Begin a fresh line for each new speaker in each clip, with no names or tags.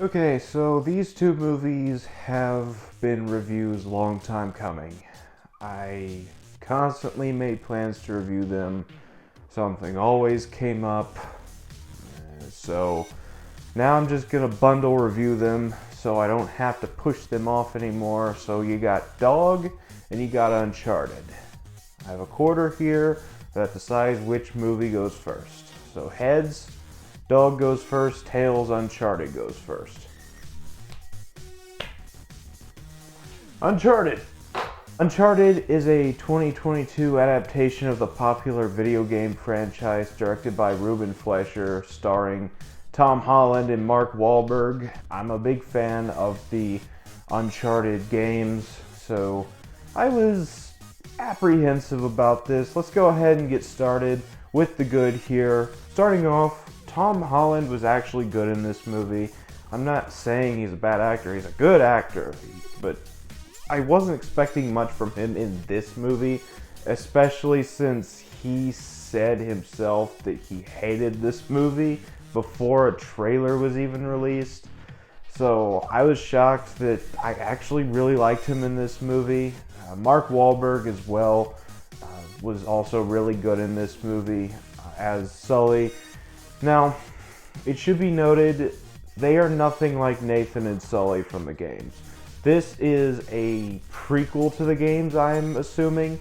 Okay, so these two movies have been reviews long time coming. I constantly made plans to review them. Something always came up. So now I'm just gonna bundle review them so I don't have to push them off anymore. So you got Dog and you got Uncharted. I have a quarter here that decides which movie goes first. So heads, Dog goes first, tails, Uncharted goes first. Uncharted. Uncharted is a 2022 adaptation of the popular video game franchise directed by Ruben Fleischer, starring Tom Holland and Mark Wahlberg. I'm a big fan of the Uncharted games, so I was apprehensive about this. Let's go ahead and get started with the good here. Starting off, Tom Holland was actually good in this movie. I'm not saying he's a bad actor, he's a good actor, but I wasn't expecting much from him in this movie, especially since he said himself that he hated this movie before a trailer was even released. So I was shocked that I actually really liked him in this movie. Mark Wahlberg as well was also really good in this movie as Sully. Now, it should be noted, they are nothing like Nathan and Sully from the games. This is a prequel to the games, I'm assuming,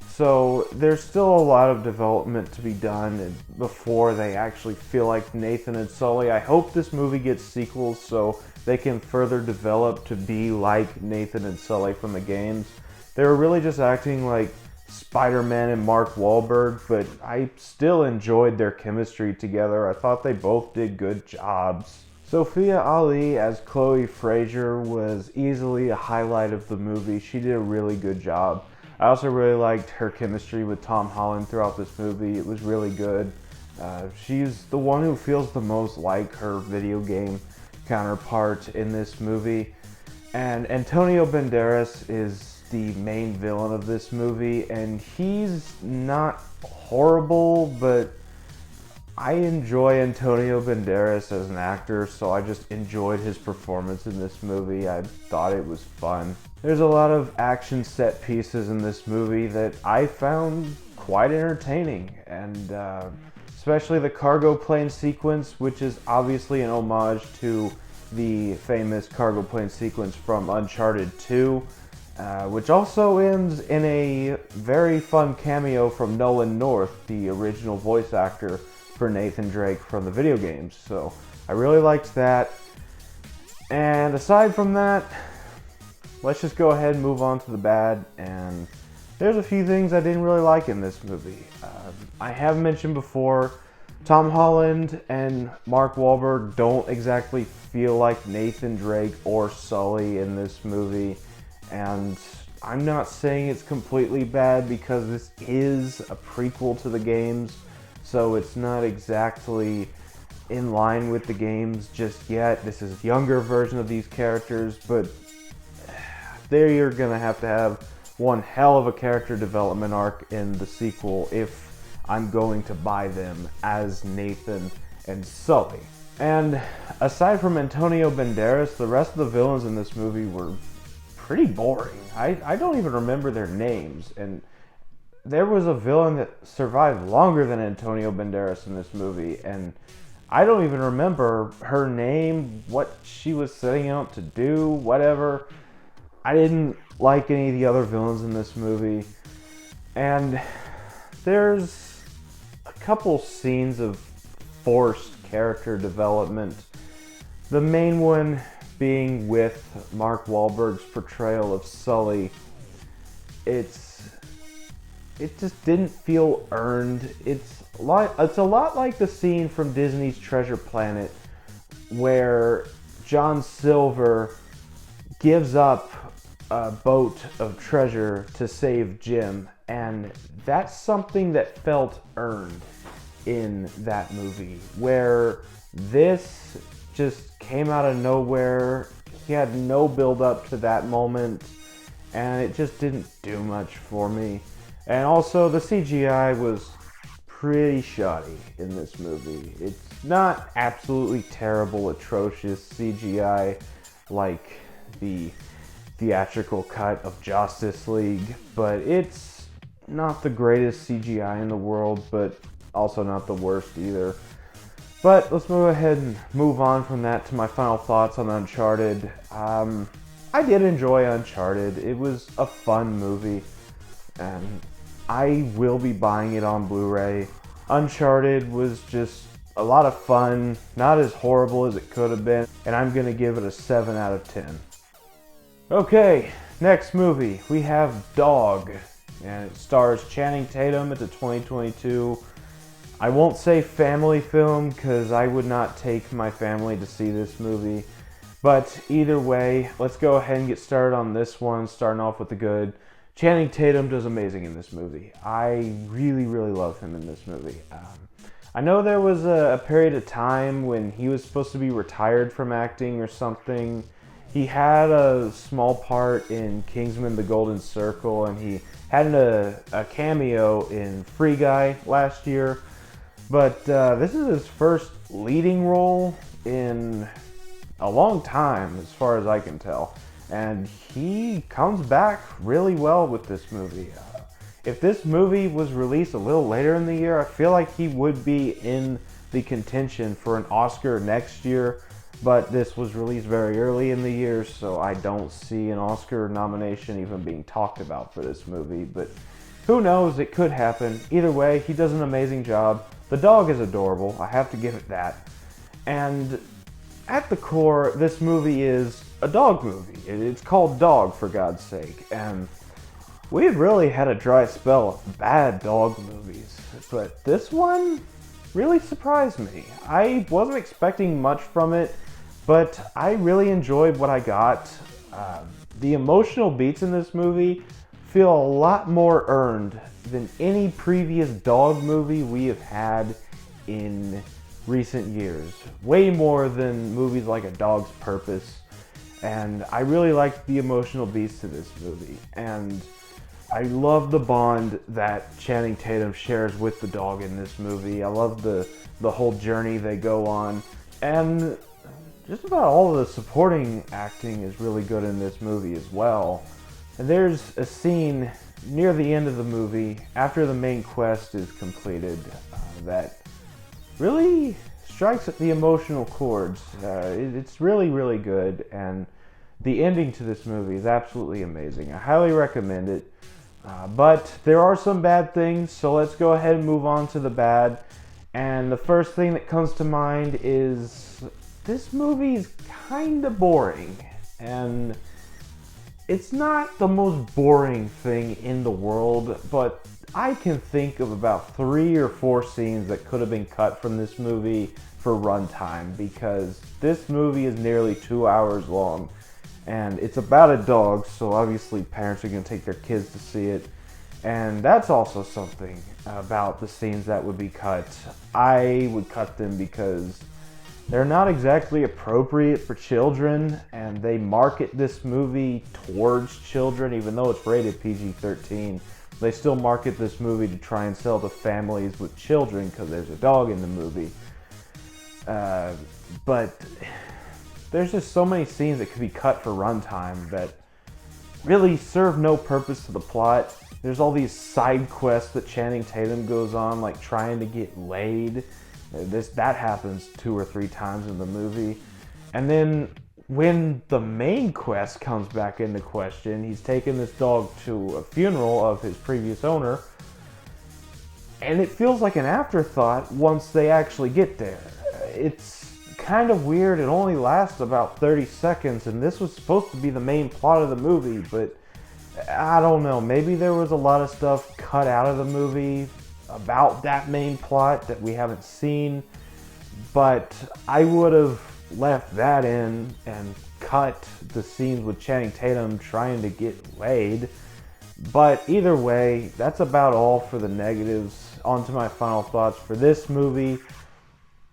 so there's still a lot of development to be done before they actually feel like Nathan and Sully. I hope this movie gets sequels so they can further develop to be like Nathan and Sully from the games. They were really just acting like Spider-Man and Mark Wahlberg, but I still enjoyed their chemistry together. I thought they both did good jobs. Sophia Ali as Chloe Fraser was easily a highlight of the movie. She did a really good job. I also really liked her chemistry with Tom Holland throughout this movie. It was really good. She's the one who feels the most like her video game counterpart in this movie. And Antonio Banderas is the main villain of this movie, and he's not horrible, but I enjoy Antonio Banderas as an actor, so I just enjoyed his performance in this movie. I thought it was fun. There's a lot of action set pieces in this movie that I found quite entertaining, and especially the cargo plane sequence, which is obviously an homage to the famous cargo plane sequence from Uncharted 2. Which also ends in a very fun cameo from Nolan North, the original voice actor for Nathan Drake from the video games. So I really liked that. And aside from that, let's just go ahead and move on to the bad. And there's a few things I didn't really like in this movie. I have mentioned before, Tom Holland and Mark Wahlberg don't exactly feel like Nathan Drake or Sully in this movie. And I'm not saying it's completely bad because this is a prequel to the games, so it's not exactly in line with the games just yet. This is a younger version of these characters, but they're gonna have to have one hell of a character development arc in the sequel if I'm going to buy them as Nathan and Sully. And aside from Antonio Banderas, the rest of the villains in this movie were pretty boring. I don't even remember their names, and there was a villain that survived longer than Antonio Banderas in this movie, and I don't even remember her name, what she was setting out to do, whatever. I didn't like any of the other villains in this movie, and there's a couple scenes of forced character development. The main one being with Mark Wahlberg's portrayal of Sully. It just didn't feel earned. It's a lot like the scene from Disney's Treasure Planet where John Silver gives up a boat of treasure to save Jim, and that's something that felt earned in that movie, where this just came out of nowhere. He had no build up to that moment, and it just didn't do much for me. And also the CGI was pretty shoddy in this movie. It's not absolutely terrible, atrocious CGI like the theatrical cut of Justice League, but it's not the greatest CGI in the world, but also not the worst either. But let's go ahead and move on from that to my final thoughts on Uncharted. I did enjoy Uncharted. It was a fun movie, and I will be buying it on Blu-ray. Uncharted was just a lot of fun, not as horrible as it could have been, and I'm gonna give it a 7 out of 10. Okay, next movie, we have Dog, and it stars Channing Tatum. It's a 2022, I won't say family film, because I would not take my family to see this movie. But either way, let's go ahead and get started on this one, starting off with the good. Channing Tatum does amazing in this movie. I really, really love him in this movie. I know there was a period of time when he was supposed to be retired from acting or something. He had a small part in Kingsman: The Golden Circle, and he had a cameo in Free Guy last year. But this is his first leading role in a long time, as far as I can tell. And he comes back really well with this movie. If this movie was released a little later in the year, I feel like he would be in the contention for an Oscar next year. But this was released very early in the year, so I don't see an Oscar nomination even being talked about for this movie. But who knows, it could happen. Either way, he does an amazing job. The dog is adorable, I have to give it that. And at the core, this movie is a dog movie. It's called Dog, for God's sake. And we had really had a dry spell of bad dog movies, but this one really surprised me. I wasn't expecting much from it, but I really enjoyed what I got. The emotional beats in this movie feel a lot more earned than any previous dog movie we have had in recent years. Way more than movies like A Dog's Purpose. And I really liked the emotional beats to this movie. And I love the bond that Channing Tatum shares with the dog in this movie. I love the whole journey they go on. And just about all of the supporting acting is really good in this movie as well. And there's a scene near the end of the movie, after the main quest is completed, that really strikes at the emotional chords. It's really, really good, and the ending to this movie is absolutely amazing. I highly recommend it. But there are some bad things, so let's go ahead and move on to the bad. And the first thing that comes to mind is this movie's kind of boring. And it's not the most boring thing in the world, but I can think of about 3 or 4 scenes that could have been cut from this movie for runtime, because this movie is nearly 2 hours long. And it's about a dog, so obviously parents are going to take their kids to see it. And that's also something about the scenes that would be cut. I would cut them because they're not exactly appropriate for children, and they market this movie towards children, even though it's rated PG-13. They still market this movie to try and sell to families with children because there's a dog in the movie. But there's just so many scenes that could be cut for runtime that really serve no purpose to the plot. There's all these side quests that Channing Tatum goes on, like trying to get laid. That happens 2 or 3 times in the movie. And then when the main quest comes back into question, he's taking this dog to a funeral of his previous owner, and it feels like an afterthought once they actually get there. It's kind of weird. It only lasts about 30 seconds, and this was supposed to be the main plot of the movie, but I don't know. Maybe there was a lot of stuff cut out of the movie about that main plot that we haven't seen, but I would have left that in and cut the scenes with Channing Tatum trying to get laid. But either way, that's about all for the negatives. On to my final thoughts for this movie.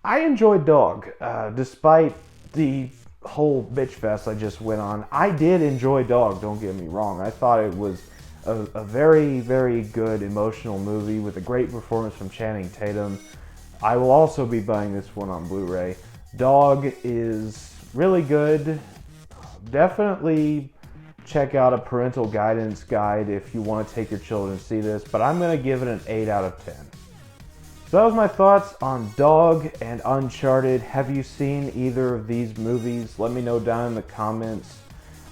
I enjoyed Dog, despite the whole bitch fest I just went on. I did enjoy Dog, don't get me wrong. I thought it was a very, very good emotional movie with a great performance from Channing Tatum. I will also be buying this one on Blu-ray. Dog is really good. Definitely check out a parental guidance guide if you want to take your children to see this, but I'm going to give it an 8 out of 10. So that was my thoughts on Dog and Uncharted. Have you seen either of these movies? Let me know down in the comments.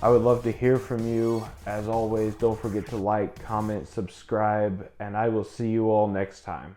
I would love to hear from you. As always, don't forget to like, comment, subscribe, and I will see you all next time.